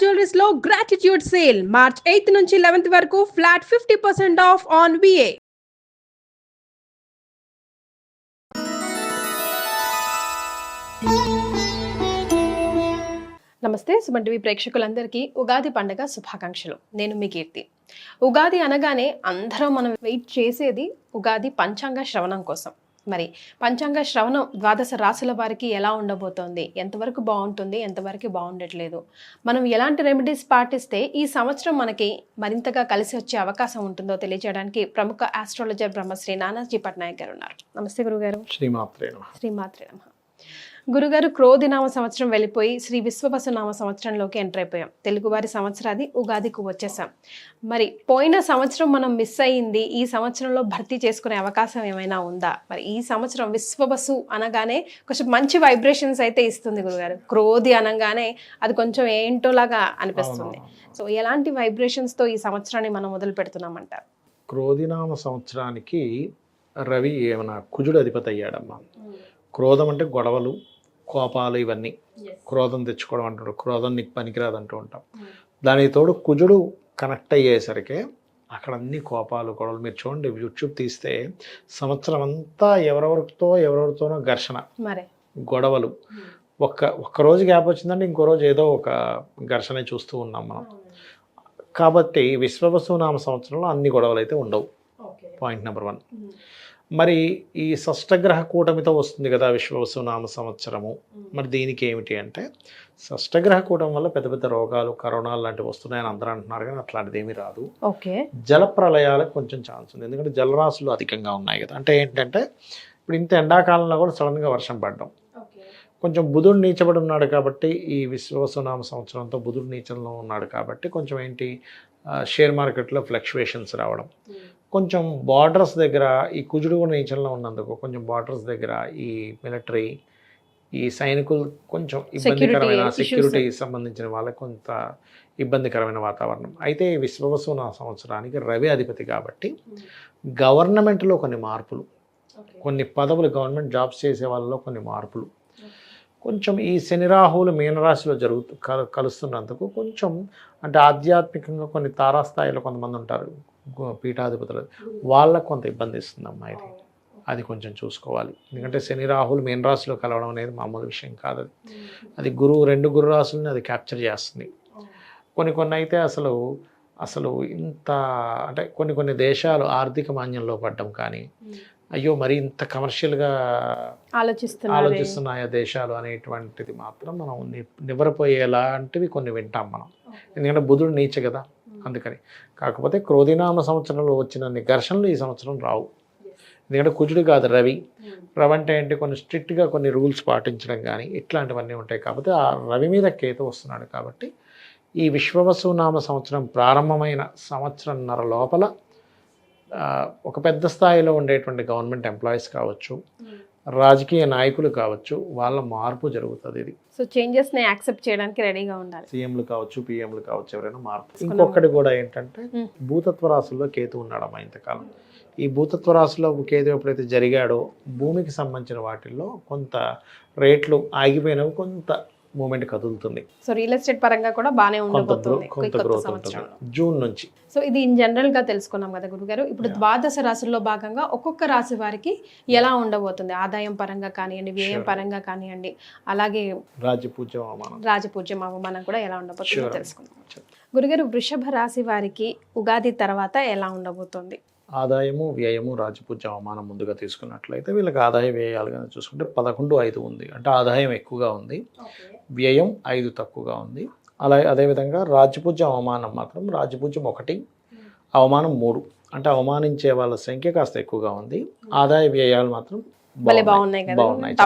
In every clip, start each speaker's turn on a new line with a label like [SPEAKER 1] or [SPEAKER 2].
[SPEAKER 1] Jewelleries లో gratitude sale March 8 నుంచి 11 వరకు ఫ్లాట్ 50% ఆఫ్ ఆన్ విఏ. నమస్తే సుమన్ టీవీ ప్రేక్షకులందరికీ ఉగాది పండుగ శుభాకాంక్షలు. నేను మీ కీర్తి. ఉగాది అనగానే అందరం మనం వెయిట్ చేసేది ఉగాది పంచాంగ శ్రవణం కోసం. మరి పంచాంగ శ్రవణం ద్వాదశ రాశుల వారికి ఎలా ఉండబోతోంది, ఎంతవరకు బాగుంటుంది, ఎంతవరకు బాగుండట్లేదు, మనం ఎలాంటి రెమెడీస్ పాటిస్తే ఈ సంవత్సరం మనకి మరింతగా కలిసి వచ్చే అవకాశం ఉంటుందో తెలియజేయడానికి ప్రముఖ ఆస్ట్రాలజర్ బ్రహ్మశ్రీ నానాజీ పట్నాయక్ గారు ఉన్నారు. నమస్తే గురుగారు.
[SPEAKER 2] శ్రీమాత్రే నమః.
[SPEAKER 1] గురుగారు, క్రోధినామ సంవత్సరం వెళ్ళిపోయి శ్రీ విశ్వవసునామ సంవత్సరంలోకి ఎంటర్ అయిపోయాం. తెలుగువారి సంవత్సరాది ఉగాదికి వచ్చేసాం. మరి పోయిన సంవత్సరం మనం మిస్ అయ్యింది, ఈ సంవత్సరంలో భర్తీ చేసుకునే అవకాశం ఏమైనా ఉందా? మరి ఈ సంవత్సరం విశ్వవసు అనగానే కొంచెం మంచి వైబ్రేషన్స్ అయితే ఇస్తుంది గురుగారు. క్రోధి అనగానే అది కొంచెం ఏంటోలాగా అనిపిస్తుంది. సో ఎలాంటి వైబ్రేషన్స్తో ఈ సంవత్సరాన్ని మనం మొదలు పెడుతున్నామంటారు?
[SPEAKER 2] క్రోధినామ సంవత్సరానికి రవి ఏమన్నా కుజుడు అధిపతి అయ్యాడమ్మా. క్రోధం అంటే గొడవలు, కోపాలు, ఇవన్నీ క్రోధం తెచ్చుకోవడం అంటాడు. క్రోధం నీకు పనికిరాదు అంటూ ఉంటాం. దానికి తోడు కుజుడు కనెక్ట్ అయ్యేసరికి అక్కడ అన్ని కోపాలు, గొడవలు. మీరు చూడండి, యూట్యూబ్ తీస్తే సంవత్సరం అంతా ఎవరెవరితోనో ఘర్షణ, గొడవలు. ఒక్క రోజు గ్యాప్ వచ్చిందంటే ఇంకో రోజు ఏదో ఒక ఘర్షణ చూస్తూ ఉన్నాం మనం. కాబట్టి విశ్వవసునామ సంవత్సరంలో అన్ని గొడవలు అయితే ఉండవు. Point number 1. మరి ఈ షష్టగ్రహ కూటమితో వస్తుంది కదా విశ్వవసునామ సంవత్సరము. మరి దీనికి ఏమిటి అంటే, షష్టగ్రహ కూటమి వల్ల పెద్ద పెద్ద రోగాలు, కరోనాలు లాంటివి వస్తున్నాయని అందరూ అంటున్నారు, కానీ అట్లాంటిది ఏమీ రాదు. జల ప్రళయాలకు కొంచెం ఛాన్స్ ఉంది, ఎందుకంటే జలరాశులు అధికంగా ఉన్నాయి కదా. అంటే ఏంటంటే ఇప్పుడు ఇంత ఎండాకాలంలో కూడా సడన్గా వర్షం పడడం. కొంచెం బుధుడు నీచబడి ఉన్నాడు కాబట్టి, ఈ విశ్వవసునామ సంవత్సరంతో బుధుడు నీచంలో ఉన్నాడు కాబట్టి కొంచెం ఏంటి, షేర్ మార్కెట్లో ఫ్లక్చువేషన్స్ రావడం, కొంచెం బార్డర్స్ దగ్గర ఈ కుజుడు కూడా నీచంలో ఉన్నందుకు కొంచెం బార్డర్స్ దగ్గర ఈ మిలిటరీ, ఈ సైనికులు కొంచెం ఇబ్బందికరమైన, సెక్యూరిటీ సంబంధించిన వాళ్ళకి కొంత ఇబ్బందికరమైన వాతావరణం. అయితే ఈ విశ్వవసునామ సంవత్సరానికి రవి అధిపతి కాబట్టి గవర్నమెంట్లో కొన్ని మార్పులు, కొన్ని పదవులు, గవర్నమెంట్ జాబ్స్ చేసే వాళ్ళలో కొన్ని మార్పులు, కొంచెం ఈ శని రాహువులు మీనరాశిలో కలుస్తున్నందుకు కొంచెం అంటే ఆధ్యాత్మికంగా కొన్ని తారాస్థాయిలో కొంతమంది ఉంటారు పీఠాధిపతులు, వాళ్ళకు కొంత ఇబ్బంది ఇస్తుందమ్మా ఇది. అది కొంచెం చూసుకోవాలి. ఎందుకంటే శని రాహువులు మీనరాశిలో కలవడం అనేది మామూలు విషయం కాదు. అది రెండు గురు రాశులని అది క్యాప్చర్ చేస్తుంది. కొన్ని అయితే అసలు ఇంత అంటే కొన్ని దేశాలు ఆర్థిక మాన్యంలో పడ్డం, కానీ అయ్యో మరి ఇంత కమర్షియల్గా ఆలోచిస్తున్నాయా దేశాలు అనేటువంటిది మాత్రం మనం నివ్వరపోయేలాంటివి కొన్ని వింటాం మనం. ఎందుకంటే బుధుడు నీచ కదా, అందుకని. కాకపోతే క్రోధినామ సంవత్సరంలో వచ్చిన ఘర్షణలు ఈ సంవత్సరం రావు. ఎందుకంటే కుజుడు కాదు, రవి అంటే ఏంటి, కొన్ని స్ట్రిక్ట్గా కొన్ని రూల్స్ పాటించడం కానీ ఇట్లాంటివన్నీ ఉంటాయి. కాకపోతే ఆ రవి మీద కేతు వస్తున్నాడు కాబట్టి ఈ విశ్వవసునామ సంవత్సరం ప్రారంభమైన సంవత్సరంన్నర లోపల ఒక పెద్ద స్థాయిలో ఉండేటువంటి గవర్నమెంట్ ఎంప్లాయీస్ కావచ్చు, రాజకీయ నాయకులు కావచ్చు, వాళ్ళ మార్పు జరుగుతుంది. ఇది
[SPEAKER 1] సో చేంజెస్ ని యాక్సెప్ట్ చేయడానికి రెడీగా ఉండాలి.
[SPEAKER 2] సీఎంలు కావచ్చు, పిఎంలు కావచ్చు, ఎవరైనా మార్పు. ఇంకొకటి కూడా ఏంటంటే భూతత్వ రాశుల్లో కేతు ఉన్నాడమ్మా ఇంతకాలం. ఈ భూతత్వ రాశిలో కేతు ఎప్పుడైతే జరిగాడో భూమికి సంబంధించిన వాటిల్లో కొంత రేట్లు ఆగిపోయినవి, కొంత మూమెంట్ కదులుతుంది.
[SPEAKER 1] సో రియల్ ఎస్టేట్ పరంగా కూడా బాగానే ఉండబోతుంది
[SPEAKER 2] జూన్ నుంచి.
[SPEAKER 1] సో ఇది ఇన్ జనరల్ గా తెలుసుకున్నాం కదా గురుగారు. ఇప్పుడు ద్వాదశ రాశుల్లో భాగంగా ఒక్కొక్క రాశి వారికి ఎలా ఉండబోతుంది, ఆదాయం పరంగా కానివ్వండి, వ్యయం పరంగా కానివ్వండి, అలాగే రాజపూజ్యం అవమానం కూడా ఎలా ఉండబోతుందో తెలుసుకుందాం. గురుగారు, వృషభ రాశి వారికి ఉగాది తర్వాత ఎలా ఉండబోతుంది?
[SPEAKER 2] ఆదాయము, వ్యయము, రాజపూజ్యం, అవమానం ముందుగా తీసుకున్నట్లయితే వీళ్ళకి ఆదాయ వ్యయాలు కానీ చూసుకుంటే 11-5 ఉంది. అంటే ఆదాయం ఎక్కువగా ఉంది, వ్యయం 5 తక్కువగా ఉంది. అదేవిధంగా రాజపూజ్యం, అవమానం మాత్రం రాజపూజ్యం 1, అవమానం 3. అంటే అవమానించే వాళ్ళ సంఖ్య కాస్త ఎక్కువగా ఉంది. ఆదాయ వ్యయాలు మాత్రం బాగున్నాయి,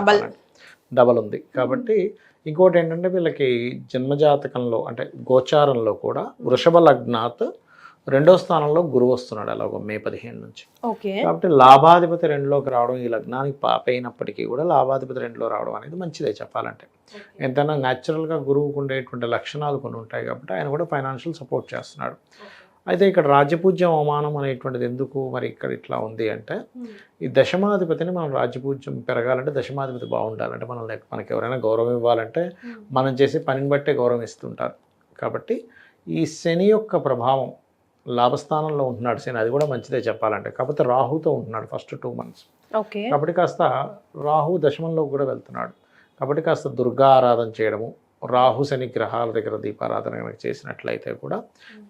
[SPEAKER 2] డబల్ ఉంది. కాబట్టి ఇంకోటి ఏంటంటే వీళ్ళకి జన్మజాతకంలో అంటే గోచారంలో కూడా వృషభ లగ్నాత్ 2వ స్థానంలో గురువు వస్తున్నాడు అలాగో మే 15 నుంచి. కాబట్టి లాభాధిపతి 2లోకి రావడం, ఈ లగ్నానికి పాపైనప్పటికీ కూడా లాభాధిపతి 2లో రావడం అనేది మంచిదే చెప్పాలంటే. ఎంతైనా న్యాచురల్గా గురువుకు ఉండేటువంటి లక్షణాలు కొన్ని ఉంటాయి కాబట్టి ఆయన కూడా ఫైనాన్షియల్ సపోర్ట్ చేస్తున్నాడు. అయితే ఇక్కడ రాజ్యపూజ్యం, అవమానం అనేటువంటిది ఎందుకు మరి ఇక్కడ ఇట్లా ఉంది అంటే, ఈ దశమాధిపతిని మనం రాజ్యపూజ్యం పెరగాలంటే దశమాధిపతి బాగుండాలంటే మనకి ఎవరైనా గౌరవం ఇవ్వాలంటే మనం చేసే పనిని బట్టే గౌరవం ఇస్తుంటారు. కాబట్టి ఈ శని యొక్క ప్రభావం లాభస్థానంలో ఉంటున్నాడు శని, అది కూడా మంచిదే చెప్పాలంటే. కాకపోతే రాహుతో ఉంటున్నాడు ఫస్ట్ 2 months.
[SPEAKER 1] ఓకే.
[SPEAKER 2] కాబట్టి కాస్త రాహు దశమంలో కూడా వెళ్తున్నాడు. కాబట్టి కాస్త దుర్గా ఆరాధన చేయడము, రాహు శని గ్రహాల దగ్గర దీపారాధన కనుక చేసినట్లయితే కూడా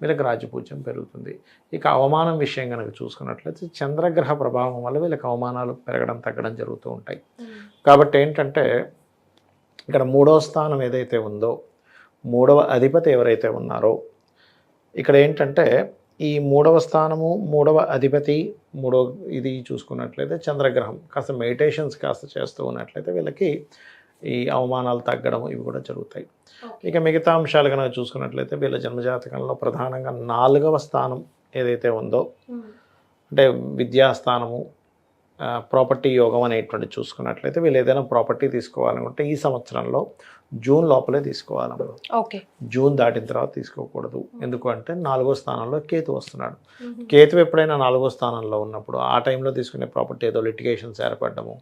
[SPEAKER 2] వీళ్ళకి రాజ్యపూజ్యం పెరుగుతుంది. ఇక అవమానం విషయం కనుక చూసుకున్నట్లయితే చంద్రగ్రహ ప్రభావం వల్ల వీళ్ళకి అవమానాలు పెరగడం తగ్గడం జరుగుతూ ఉంటాయి. కాబట్టి ఏంటంటే ఇక్కడ 3వ స్థానం ఏదైతే ఉందో, 3వ అధిపతి ఎవరైతే ఉన్నారో, ఇక్కడ ఏంటంటే ఈ 3వ స్థానము 3వ అధిపతి ఇది చూసుకున్నట్లయితే చంద్రగ్రహం కాస్త మెడిటేషన్స్ కాస్త చేస్తూ ఉన్నట్లయితే వీళ్ళకి ఈ అవమానాలు తగ్గడం ఇవి కూడా జరుగుతాయి. ఇక మిగతా అంశాలు కనుక చూసుకున్నట్లయితే వీళ్ళ జన్మజాతకంలో ప్రధానంగా 4వ స్థానం ఏదైతే ఉందో, అంటే విద్యాస్థానము, ప్రాపర్టీ యోగం అనేటువంటి చూసుకున్నట్లయితే వీళ్ళు ఏదైనా ప్రాపర్టీ తీసుకోవాలనుకుంటే ఈ సంవత్సరంలో జూన్ లోపలే తీసుకోవాలన్నమాట.
[SPEAKER 1] ఓకే.
[SPEAKER 2] జూన్ దాటిన తర్వాత తీసుకోకూడదు. ఎందుకంటే 4వ స్థానంలో కేతు వస్తున్నాడు. కేతు ఎప్పుడైనా 4వ స్థానంలో ఉన్నప్పుడు ఆ టైంలో తీసుకునే ప్రాపర్టీ ఏదో లిటిగేషన్స్ ఏర్పడము,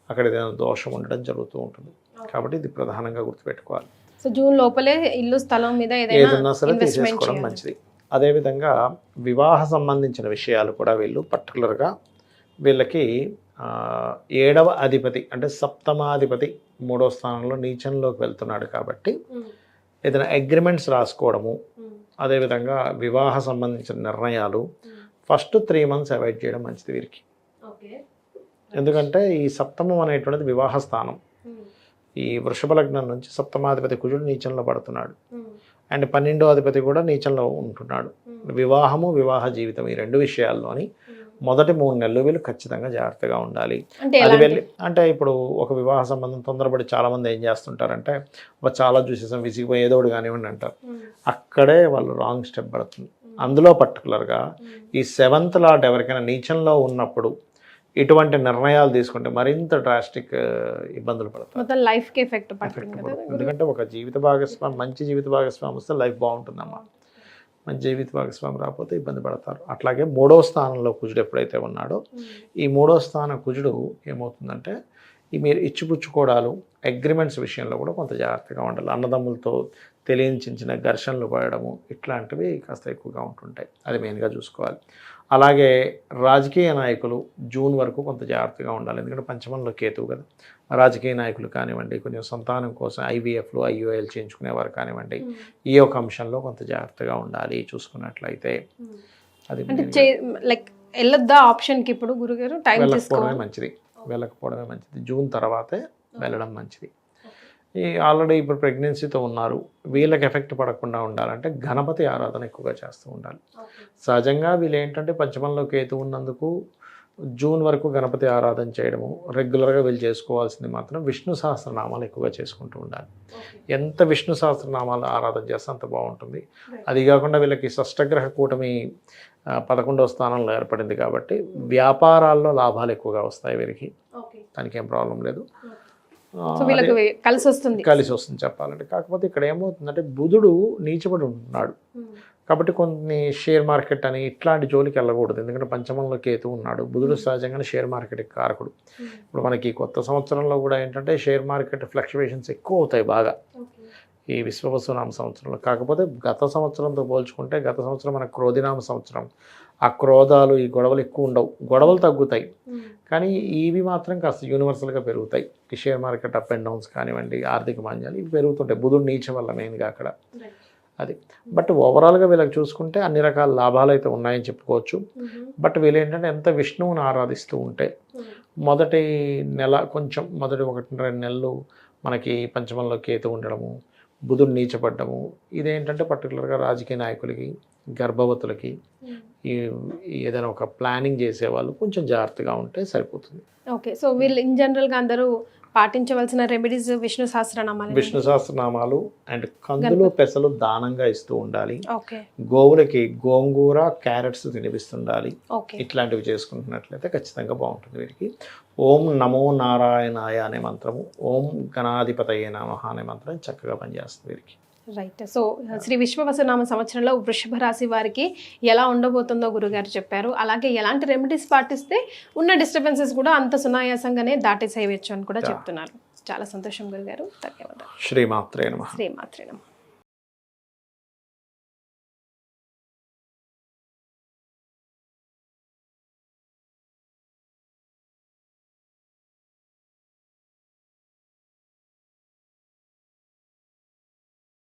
[SPEAKER 2] అక్కడ ఏదైనా దోషం ఉండడం జరుగుతూ ఉంటుంది. కాబట్టి ఇది ప్రధానంగా గుర్తుపెట్టుకోవాలి.
[SPEAKER 1] సో జూన్ లోపలే ఇల్లు స్థలం మీద
[SPEAKER 2] ఏదైనా సరే తీసేసుకోవడం మంచిది. అదేవిధంగా వివాహ సంబంధించిన విషయాలు కూడా వీళ్ళు పర్టికులర్గా వీళ్ళకి 7వ అధిపతి అంటే సప్తమాధిపతి 3వ స్థానంలో నీచంలోకి వెళ్తున్నాడు. కాబట్టి ఏదైనా అగ్రిమెంట్స్ రాసుకోవడము, అదేవిధంగా వివాహ సంబంధించిన నిర్ణయాలు ఫస్ట్ 3 months అవాయిడ్ చేయడం మంచిది వీరికి. ఎందుకంటే ఈ సప్తమం అనేటువంటిది వివాహ స్థానం. ఈ వృషభ లగ్నం నుంచి సప్తమాధిపతి కుజుడు నీచంలో పడుతున్నాడు, అండ్ 12వ అధిపతి కూడా నీచంలో ఉంటున్నాడు. వివాహము, వివాహ జీవితం ఈ 2 విషయాల్లోని మొదటి 3 నెలలు వీళ్ళు ఖచ్చితంగా జాగ్రత్తగా ఉండాలి. అది వెళ్ళి అంటే ఇప్పుడు ఒక వివాహ సంబంధం తొందరపడి చాలామంది ఏం చేస్తుంటారంటే చాలా చూసేసాం విసిగిపోయి ఏదోడు కానివ్వండి అంటారు. అక్కడే వాళ్ళు రాంగ్ స్టెప్ పడుతుంది. అందులో పర్టికులర్గా ఈ 7th లార్డ్ ఎవరికైనా నీచంలో ఉన్నప్పుడు ఇటువంటి నిర్ణయాలు తీసుకుంటే మరింత డ్రాస్టిక్ ఇబ్బందులు పడతారు.
[SPEAKER 1] మొత్తం లైఫ్కి ఎఫెక్ట్ పడుతుంది.
[SPEAKER 2] ఎందుకంటే ఒక జీవిత భాగస్వామి, మంచి జీవిత భాగస్వామి వస్తే లైఫ్ బాగుంటుందమ్మా. మంచి జీవిత భాగస్వామి రాకపోతే ఇబ్బంది పడతారు. అట్లాగే 3వ స్థానంలో కుజుడు ఎప్పుడైతే ఉన్నాడో, ఈ 3వ స్థాన కుజుడు ఏమవుతుందంటే ఈ మీరు ఇచ్చిపుచ్చుకోవడాలు, అగ్రిమెంట్స్ విషయంలో కూడా కొంత జాగ్రత్తగా ఉండాలి. అన్నదమ్ములతో తెలియని చిన్న చిన్న ఘర్షణలు పడడము ఇట్లాంటివి కాస్త ఎక్కువగా ఉంటుంటాయి. అది మెయిన్గా చూసుకోవాలి. అలాగే రాజకీయ నాయకులు జూన్ వరకు కొంత జాగ్రత్తగా ఉండాలి. ఎందుకంటే పంచమంలో కేతువు కదా. రాజకీయ నాయకులు కానివ్వండి, కొంచెం సంతానం కోసం IVFలు IUIలు చేయించుకునేవారు కానివ్వండి, ఈ ఒక అంశంలో కొంత జాగ్రత్తగా ఉండాలి చూసుకున్నట్లయితే. అది
[SPEAKER 1] లైక్ వెళ్ళొద్దా ఆప్షన్కి ఇప్పుడు గురుగారు? టైం
[SPEAKER 2] వెళ్ళకపోవడమే మంచిది. జూన్ తర్వాతే వెళ్ళడం మంచిది. ఈ ఆల్రెడీ ఇప్పుడు ప్రెగ్నెన్సీతో ఉన్నారు, వీళ్ళకి ఎఫెక్ట్ పడకుండా ఉండాలంటే గణపతి ఆరాధన ఎక్కువగా చేస్తూ ఉండాలి. సహజంగా వీళ్ళు ఏంటంటే పంచమంలో కేతు ఉన్నందుకు జూన్ వరకు గణపతి ఆరాధన చేయడము రెగ్యులర్గా వీళ్ళు చేసుకోవాల్సింది మాత్రం విష్ణు సహస్రనామాలు ఎక్కువగా చేసుకుంటూ ఉండాలి. ఎంత విష్ణు సహస్రనామాలు ఆరాధన చేస్తే అంత బాగుంటుంది. అది కాకుండా వీళ్ళకి షష్టగ్రహ కూటమి 11వ స్థానంలో ఏర్పడింది కాబట్టి వ్యాపారాల్లో లాభాలు ఎక్కువగా వస్తాయి వీరికి. దానికి ఏం ప్రాబ్లం లేదు, కలిసి వస్తుంది చెప్పాలంటే. కాకపోతే ఇక్కడ ఏమవుతుందంటే బుధుడు నీచబడి ఉంటున్నాడు కాబట్టి కొన్ని షేర్ మార్కెట్ అని ఇట్లాంటి జోలికి వెళ్ళకూడదు. ఎందుకంటే పంచమంలో కేతు ఉన్నాడు. బుధుడు సహజంగానే షేర్ మార్కెట్కి కారకుడు. ఇప్పుడు మనకి కొత్త సంవత్సరంలో కూడా ఏంటంటే షేర్ మార్కెట్ ఫ్లక్చువేషన్స్ ఎక్కువ అవుతాయి బాగా ఈ విశ్వవసునామ సంవత్సరంలో. కాకపోతే గత సంవత్సరంతో పోల్చుకుంటే గత సంవత్సరం మన క్రోధినామ సంవత్సరం. ఆ క్రోధాలు, ఈ గొడవలు ఎక్కువ ఉండవు, గొడవలు తగ్గుతాయి, కానీ ఇవి మాత్రం కాస్త యూనివర్సల్గా పెరుగుతాయి. ఈ share market up and downs కానివ్వండి, ఆర్థిక మాంద్యాలు ఇవి పెరుగుతుంటాయి బుధుడు నీచం వల్ల మెయిన్గా అక్కడ. అది బట్ ఓవరాల్గా వీళ్ళకి చూసుకుంటే అన్ని రకాల లాభాలు అయితే ఉన్నాయని చెప్పుకోవచ్చు. బట్ వీళ్ళు ఏంటంటే ఎంత విష్ణువుని ఆరాధిస్తూ ఉంటే మొదటి నెల కొంచెం మొదటి 1-2 నెలలు మనకి పంచమంలో కేతు ఉండడము, బుధుడు నీచపడ్డము, ఇదేంటంటే పర్టికులర్గా రాజకీయ నాయకులకి, గర్భవతులకి, ఈ ఏదైనా ఒక ప్లానింగ్ చేసేవాళ్ళు కొంచెం జాగ్రత్తగా ఉంటే సరిపోతుంది.
[SPEAKER 1] ఓకే. సో వీళ్ళు ఇన్ జనరల్గా అందరూ పాటించవలసిన రెమెడీస్ విష్ణు సహస్రనామాలు అండ్ కందులు పెసలు దానంగా ఇస్తూ ఉండాలి. గోవులకి గోంగూర, క్యారెట్స్ తినిపిస్తుండాలి. ఇట్లాంటివి చేసుకుంటున్నట్లయితే ఖచ్చితంగా బాగుంటుంది వీరికి. ఓం నమో నారాయణాయ అనే మంత్రము, ఓం గణాధిపతయే నమః అనే మంత్రం చక్కగా పనిచేస్తుంది వీరికి. రైట్. సో శ్రీ విశ్వవసునామ సంవత్సరంలో వృషభ రాశి వారికి ఎలా ఉండబోతుందో గురుగారు చెప్పారు. అలాగే ఎలాంటి రెమెడీస్ పాటిస్తే ఉన్న డిస్టర్బెన్సెస్ కూడా అంత సునాయాసంగానే దాటేసేయవచ్చు అని కూడా చెప్తున్నారు. చాలా సంతోషం గురుగారు. ధన్యవాదాలు.
[SPEAKER 2] శ్రీమాత్రే నమః.
[SPEAKER 1] శ్రీమాత్రే నమః.